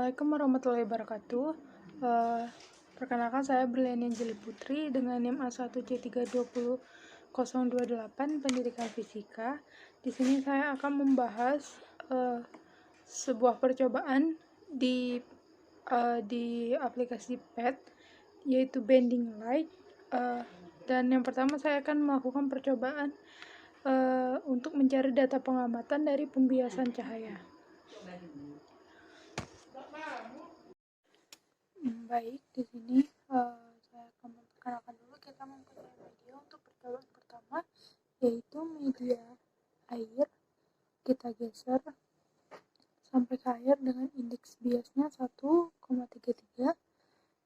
Assalamualaikum warahmatullahi wabarakatuh. Perkenalkan saya Berliana Anjeli Putri dengan NIM A1C320028 Pendidikan Fisika. Di sini saya akan membahas sebuah percobaan di aplikasi PET, yaitu bending light. Dan yang pertama saya akan melakukan percobaan untuk mencari data pengamatan dari pembiasan cahaya. Baik, di sini saya akan memperkenalkan dulu. Kita mempunyai media untuk percobaan pertama, yaitu media air. Kita geser sampai ke air dengan indeks biasnya 1,33.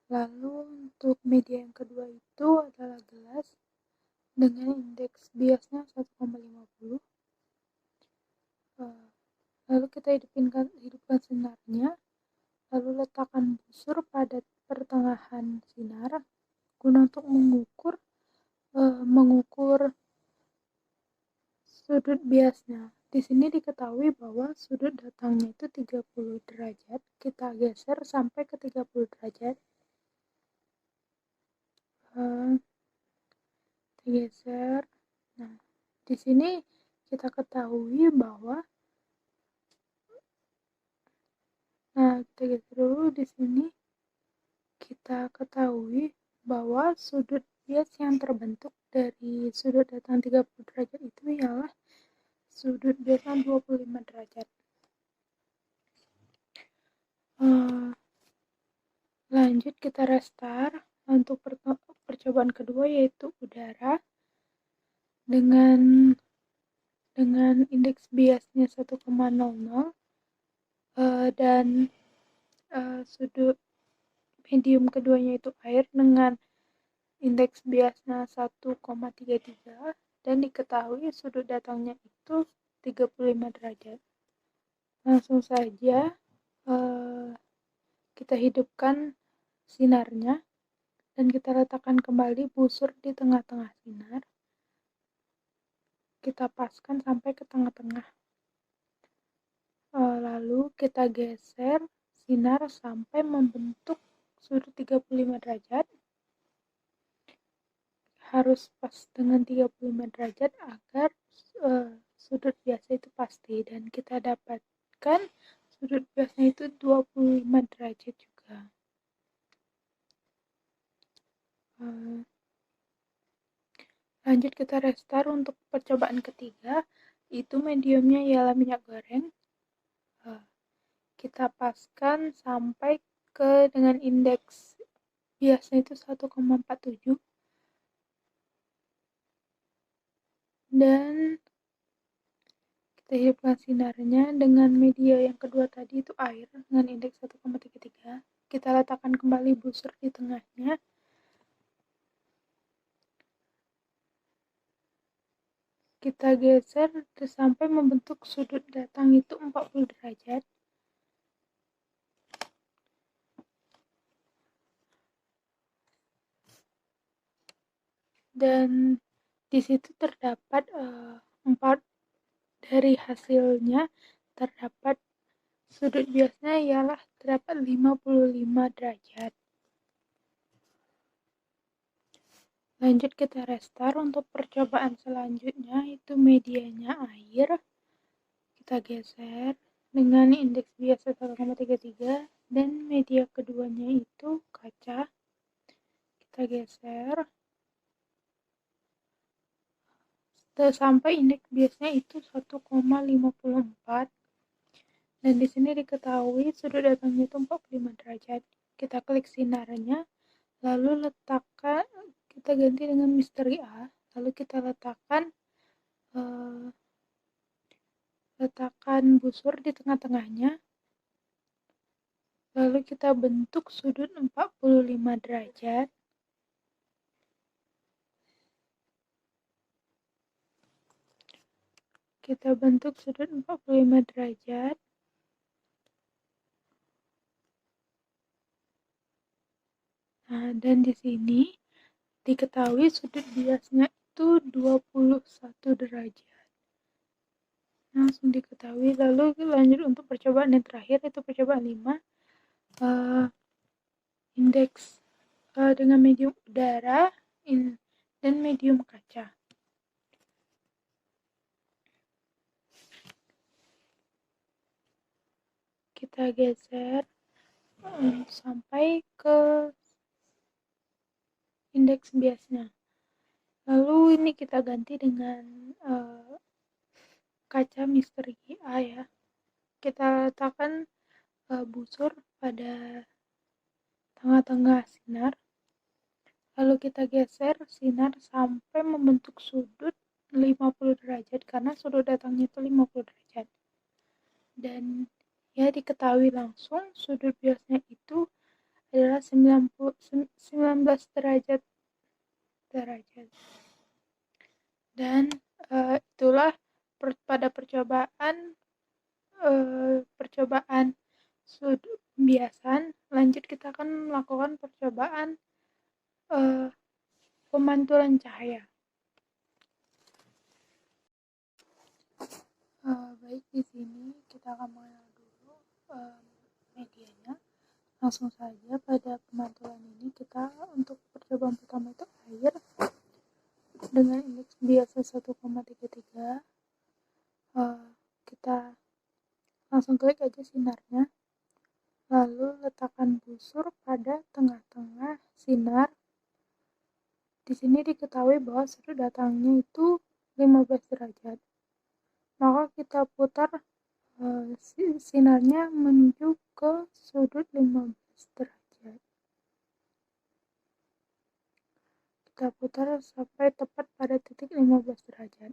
Lalu untuk media yang kedua itu adalah gelas dengan indeks biasnya 1,50. Lalu kita hidupkan sinarnya. Lalu letakkan busur pada pertengahan sinar guna untuk mengukur sudut biasnya. Di sini diketahui bahwa sudut datangnya itu 30 derajat. Kita geser sampai ke 30 derajat. Geser. Nah, di sini kita ketahui bahwa kita geser dulu. Di sini kita ketahui bahwa sudut bias yang terbentuk dari sudut datang 30 derajat itu ialah sudut bias 25 derajat. Lanjut kita restart untuk percobaan kedua, yaitu udara dengan indeks biasnya 1,00 dan sudut medium keduanya itu air dengan indeks biasnya 1,33 dan diketahui sudut datangnya itu 35 derajat. Langsung saja kita hidupkan sinarnya dan kita letakkan kembali busur di tengah-tengah sinar. Kita paskan sampai ke tengah-tengah. Lalu kita geser sinar sampai membentuk sudut 35 derajat. Harus pas dengan 35 derajat agar sudut biasa itu pasti, dan kita dapatkan sudut biasanya itu 25 derajat juga. Lanjut kita restart untuk percobaan ketiga, itu mediumnya ialah minyak goreng. Kita paskan sampai ke dengan indeks biasanya itu 1,47 dan kita hidupkan sinarnya dengan media yang kedua tadi itu air dengan indeks 1,33. Kita letakkan kembali busur di tengahnya. Kita geser sampai membentuk sudut datang itu 40 derajat. Dan di situ terdapat 4 dari hasilnya terdapat sudut biasnya ialah terdapat 55 derajat. Lanjut kita restart untuk percobaan selanjutnya, itu medianya air. Kita geser dengan indeks biasa 1,33 dan media keduanya itu kaca. Kita geser sampai indeks biasanya itu 1,54 dan di sini diketahui sudut datangnya itu 45 derajat. Kita klik sinarnya, lalu kita ganti dengan misteri A, lalu kita letakkan busur di tengah-tengahnya, lalu kita bentuk sudut 45 derajat. Kita bentuk sudut 45 derajat. Nah, dan di sini diketahui sudut biasnya itu 21 derajat. Langsung diketahui. Lalu lanjut untuk percobaan yang terakhir, itu percobaan 5. uh, indeks dengan medium udara dan medium kaca. Kita geser sampai ke indeks biasnya. Lalu ini kita ganti dengan kaca misteri A ya. Kita letakkan busur pada tengah-tengah sinar. Lalu kita geser sinar sampai membentuk sudut 50 derajat karena sudut datangnya itu 50 derajat. Dan ya diketahui langsung sudut biasnya itu adalah 19 derajat. Dan itulah pada percobaan sudut biasan. Lanjut kita akan melakukan percobaan pemantulan cahaya. Baik, di sini kita akan mengenal dulu medianya. Langsung saja pada pemantulan ini kita untuk percobaan pertama itu air dengan indeks biasa 1,33. Kita langsung klik aja sinarnya, lalu letakkan busur pada tengah-tengah sinar. Di sini diketahui bahwa sudut datangnya itu 15 derajat. Maka kita putar sinarnya menuju ke sudut 15 derajat. Kita putar sampai tepat pada titik 15 derajat.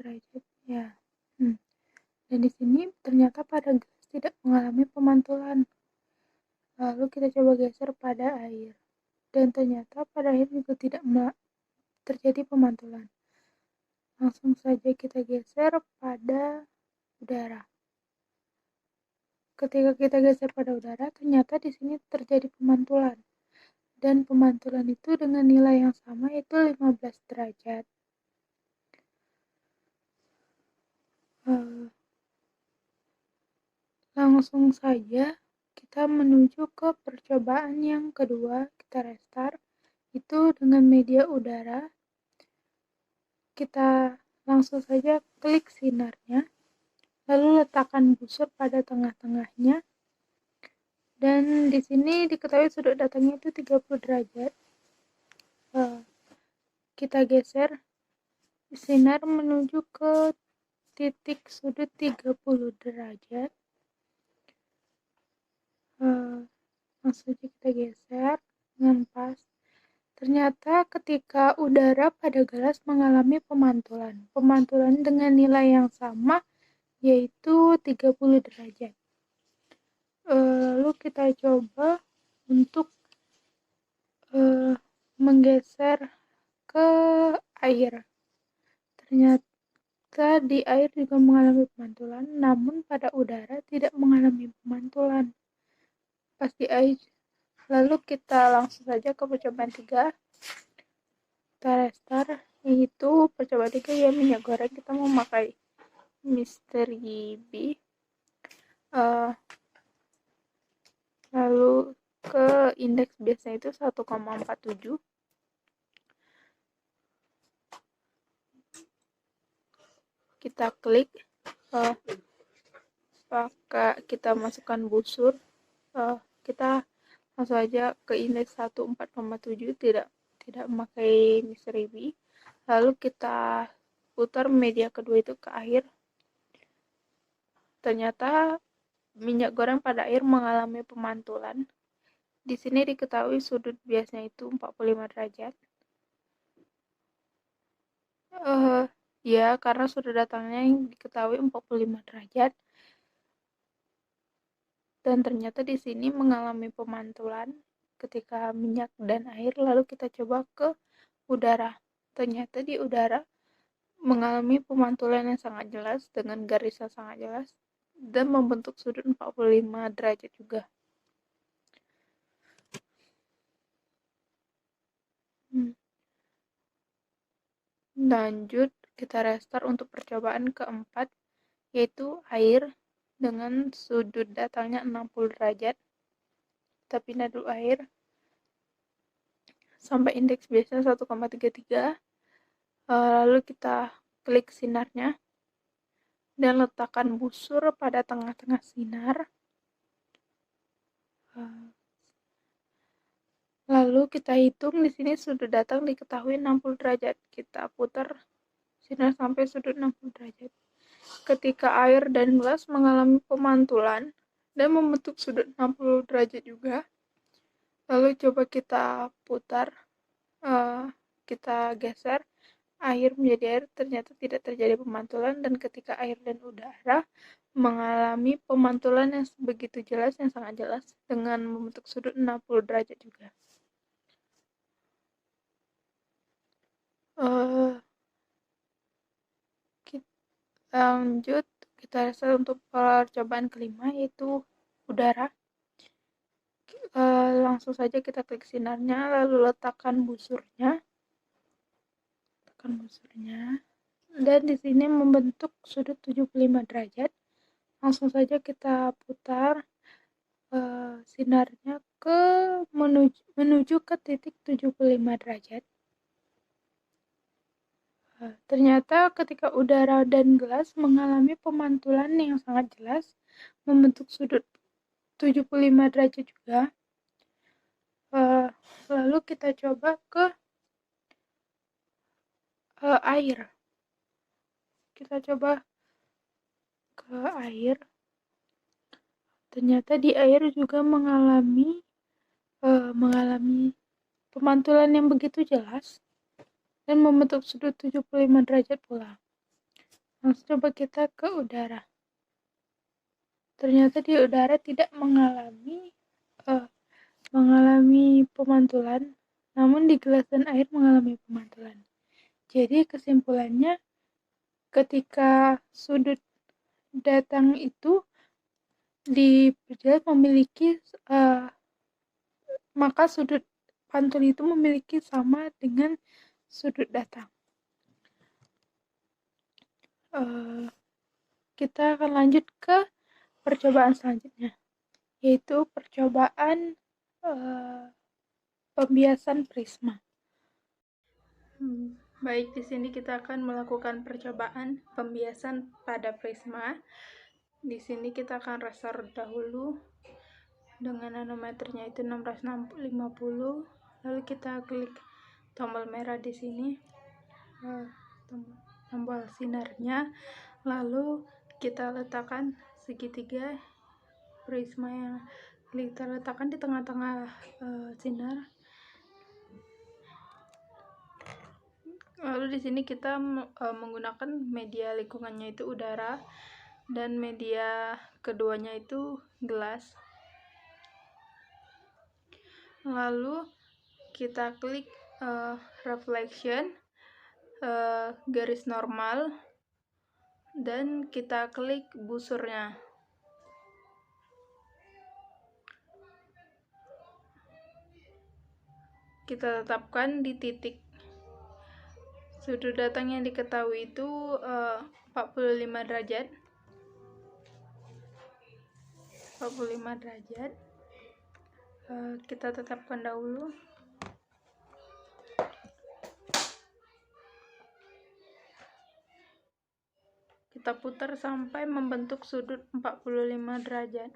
Derajat ya. Dan di sini ternyata pada gelas tidak mengalami pemantulan. Lalu kita coba geser pada air, dan ternyata pada air juga tidak terjadi pemantulan. Langsung saja kita geser pada udara. Ketika kita geser pada udara, ternyata di sini terjadi pemantulan. Dan pemantulan itu dengan nilai yang sama, yaitu 15 derajat. Langsung saja kita menuju ke percobaan yang kedua. Kita restart, itu dengan media udara. Kita langsung saja klik sinarnya, lalu letakkan busur pada tengah-tengahnya. Dan di sini diketahui sudut datangnya itu 30 derajat. Kita geser sinar menuju ke titik sudut 30 derajat. Langsung saja kita geser dengan pas. Ternyata ketika udara pada gelas mengalami pemantulan dengan nilai yang sama, yaitu 30 derajat. Lalu kita coba untuk menggeser ke air. Ternyata di air juga mengalami pemantulan, namun pada udara tidak mengalami pemantulan. Pas di air. Lalu kita langsung saja ke percobaan 3. Kita restart, yaitu percobaan 3 ya, minyak goreng. Kita memakai Mystery B. Lalu ke indeks biasanya itu 1,47. Kita klik, kita masukkan busur, kita langsung aja ke indeks 14,7, tidak memakai Mystery B. Lalu kita putar media kedua itu ke air. Ternyata minyak goreng pada air mengalami pemantulan. Di sini diketahui sudut biasanya itu 45 derajat. Ya, karena sudah datangnya yang diketahui 45 derajat. Dan ternyata di sini mengalami pemantulan ketika minyak dan air. Lalu kita coba ke udara. Ternyata di udara mengalami pemantulan yang sangat jelas dengan garis yang sangat jelas dan membentuk sudut 45 derajat juga. Lanjut, kita restart untuk percobaan keempat, yaitu air dengan sudut datangnya 60 derajat. Kita pindah dulu air sampai indeks biasa 1,33. Lalu kita klik sinarnya dan letakkan busur pada tengah-tengah sinar. Lalu kita hitung di sini sudut datang diketahui 60 derajat. Kita putar sinar sampai sudut 60 derajat. Ketika air dan gelas mengalami pemantulan dan membentuk sudut 60 derajat juga, lalu coba kita putar, kita geser air menjadi air, ternyata tidak terjadi pemantulan, dan ketika air dan udara mengalami pemantulan yang begitu jelas, yang sangat jelas, dengan membentuk sudut 60 derajat juga. Lanjut, kita restart untuk percobaan kelima, yaitu udara. Langsung saja kita klik sinarnya, lalu letakkan busurnya, dan di sini membentuk sudut 75 derajat. Langsung saja kita putar sinarnya menuju ke titik 75 derajat. Ternyata ketika udara dan gelas mengalami pemantulan yang sangat jelas, membentuk sudut 75 derajat juga. Lalu kita coba ke air. Kita coba ke air. Ternyata di air juga mengalami pemantulan yang begitu jelas dan membentuk sudut 75 derajat pula. Langsung coba kita ke udara. Ternyata di udara tidak mengalami pemantulan, namun di gelas dan air mengalami pemantulan. Jadi kesimpulannya, ketika sudut datang itu diperjelas maka sudut pantul itu memiliki sama dengan sudut datang. Kita akan lanjut ke percobaan selanjutnya, yaitu percobaan pembiasan prisma. Baik, di sini kita akan melakukan percobaan pembiasan pada prisma. Di sini kita akan restart dahulu dengan nanometernya itu 650. Lalu kita klik tombol merah di sini, tombol sinarnya. Lalu kita letakkan segitiga prisma yang kita letakkan di tengah-tengah sinar. Lalu di sini kita menggunakan media lingkungannya itu udara, dan media keduanya itu gelas. Lalu kita klik reflection, garis normal, dan kita klik busurnya. Kita tetapkan di titik. Sudut datang yang diketahui itu 45 derajat. 45 derajat. Kita tetapkan dahulu. Kita putar sampai membentuk sudut 45 derajat.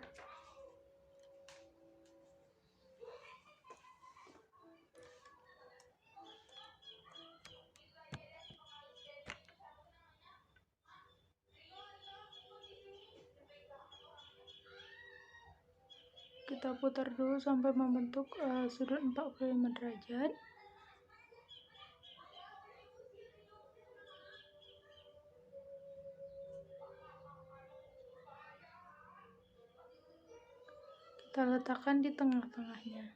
Kita putar dulu sampai membentuk sudut 45 derajat. Kita letakkan di tengah-tengahnya.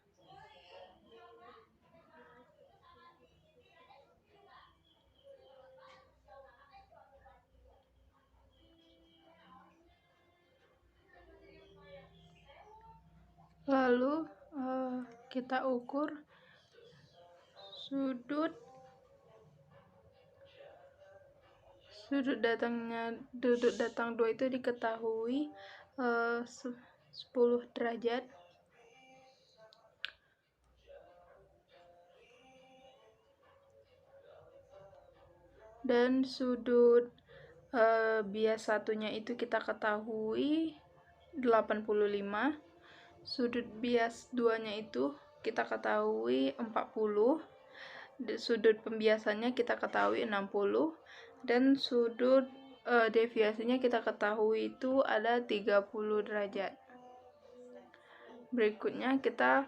Lalu kita ukur sudut Sudut datang 2 itu diketahui 10 derajat. Dan sudut bias satunya itu kita ketahui 85. Sudut bias 2-nya itu kita ketahui 40. Sudut pembiasannya kita ketahui 60. Dan sudut deviasinya kita ketahui itu ada 30 derajat. Berikutnya kita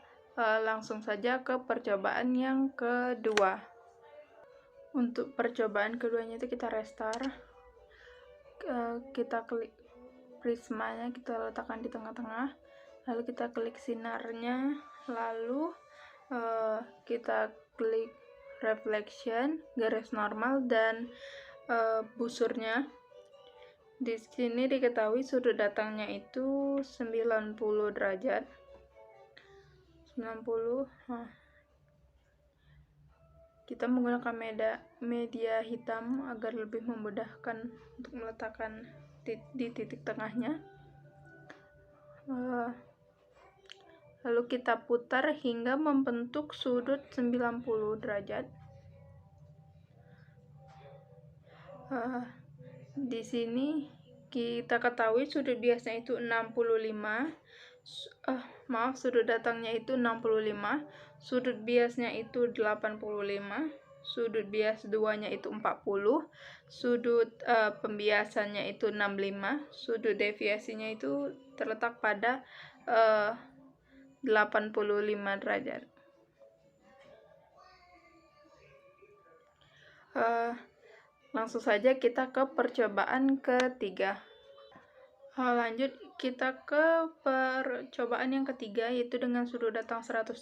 langsung saja ke percobaan yang kedua. Untuk percobaan keduanya itu kita restart. Kita klik prismanya, kita letakkan di tengah-tengah, lalu kita klik sinarnya, lalu kita klik reflection, garis normal, dan busurnya. Di sini diketahui sudut datangnya itu 90 derajat. 90. Kita menggunakan media hitam agar lebih memudahkan untuk meletakkan di titik tengahnya. Lalu kita putar hingga membentuk sudut 90 derajat. Di sini kita ketahui sudut biasnya itu 65. Sudut datangnya itu 65, sudut biasnya itu 85, sudut bias 2-nya itu 40, sudut pembiasannya itu 65, sudut deviasinya itu terletak pada 85 derajat. Langsung saja kita ke percobaan ketiga. Lanjut kita ke percobaan yang ketiga, yaitu dengan sudut datang 135.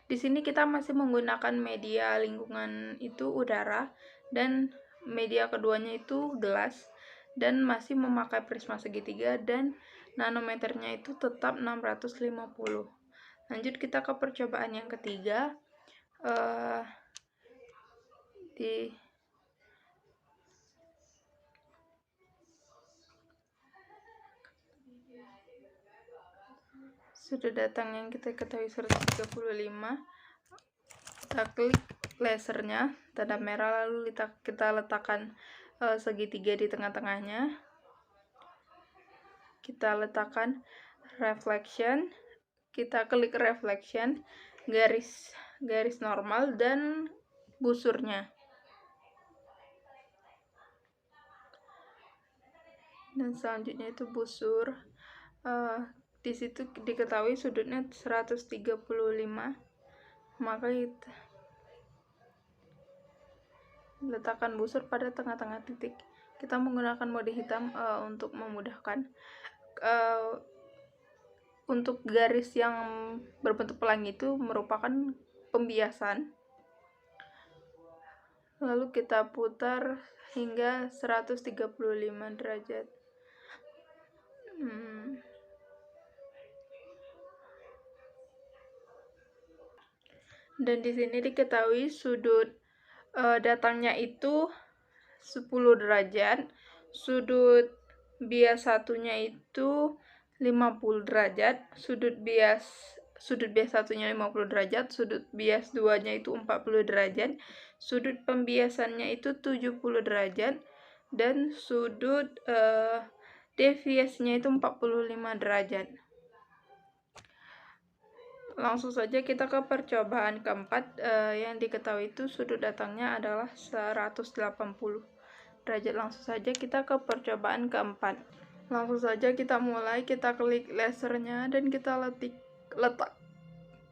Di sini kita masih menggunakan media lingkungan itu udara, dan media keduanya itu gelas, dan masih memakai prisma segitiga, dan nanometernya itu tetap 650. Lanjut kita ke percobaan yang ketiga. Di sudut datang yang kita ketahui 135, kita klik lasernya, tanda merah, lalu kita letakkan segitiga di tengah-tengahnya. Kita letakkan reflection, kita klik reflection, garis normal, dan busurnya. Dan selanjutnya itu busur. Di situ diketahui sudutnya 135, maka kita letakkan busur pada tengah-tengah titik. Kita menggunakan mode hitam untuk memudahkan. Untuk garis yang berbentuk pelangi itu merupakan pembiasan. Lalu kita putar hingga 135 derajat. Dan di sini diketahui sudut datangnya itu 10 derajat, sudut bias satunya itu 50 derajat, sudut bias satunya 50 derajat, sudut bias 2-nya itu 40 derajat, sudut pembiasannya itu 70 derajat, dan sudut deviasinya itu 45 derajat. Langsung saja kita ke percobaan keempat. Yang diketahui itu sudut datangnya adalah 180 derajat. Langsung saja kita ke percobaan keempat. Langsung saja kita mulai, kita klik lasernya, dan kita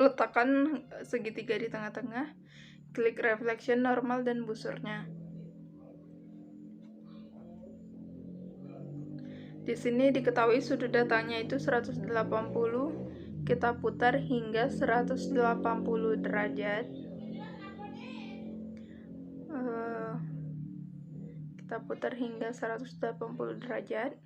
letakkan segitiga di tengah-tengah, klik reflection, normal, dan busurnya. Di sini diketahui sudut datangnya itu 180. Kita putar hingga 180 derajat. Kita putar hingga 180 derajat.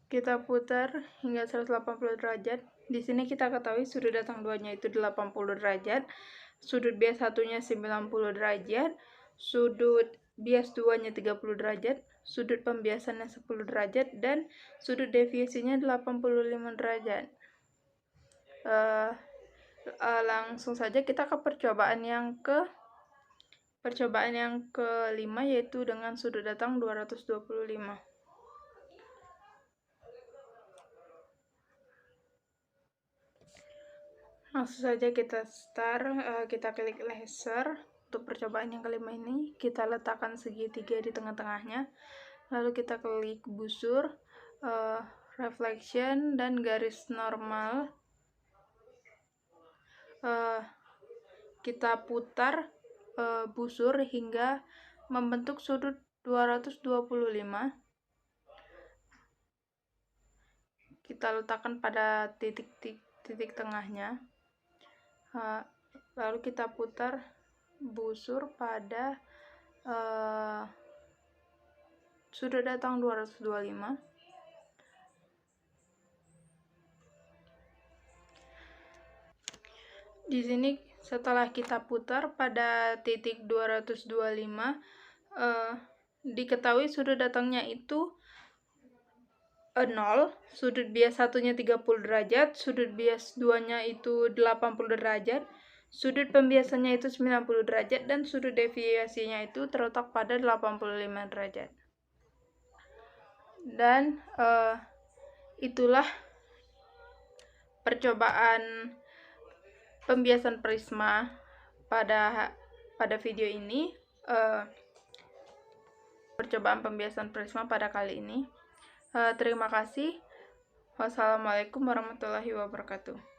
Kita putar hingga 180 derajat. Di sini kita ketahui sudut datang 2-nya itu 80 derajat, sudut bias 1-nya 90 derajat, sudut bias 2-nya 30 derajat, sudut pembiasannya 10 derajat, dan sudut deviasinya 85 derajat. Langsung saja kita ke percobaan yang kelima, yaitu dengan sudut datang 225. Langsung saja kita start, kita klik laser. Untuk percobaan yang kelima ini, kita letakkan segitiga di tengah-tengahnya, lalu kita klik busur, reflection, dan garis normal. Kita putar busur hingga membentuk sudut 225. Kita letakkan pada titik tengahnya, lalu kita putar busur pada sudut datang 225. Di sini setelah kita putar pada titik 225, diketahui sudut datangnya itu 0, sudut bias 1-nya 30 derajat, sudut bias 2-nya itu 80 derajat, sudut pembiasannya itu 90 derajat, dan sudut deviasinya itu terletak pada 85 derajat. Dan itulah percobaan pembiasan prisma pada video ini. Percobaan pembiasan prisma pada kali ini. Terima kasih. Wassalamualaikum warahmatullahi wabarakatuh.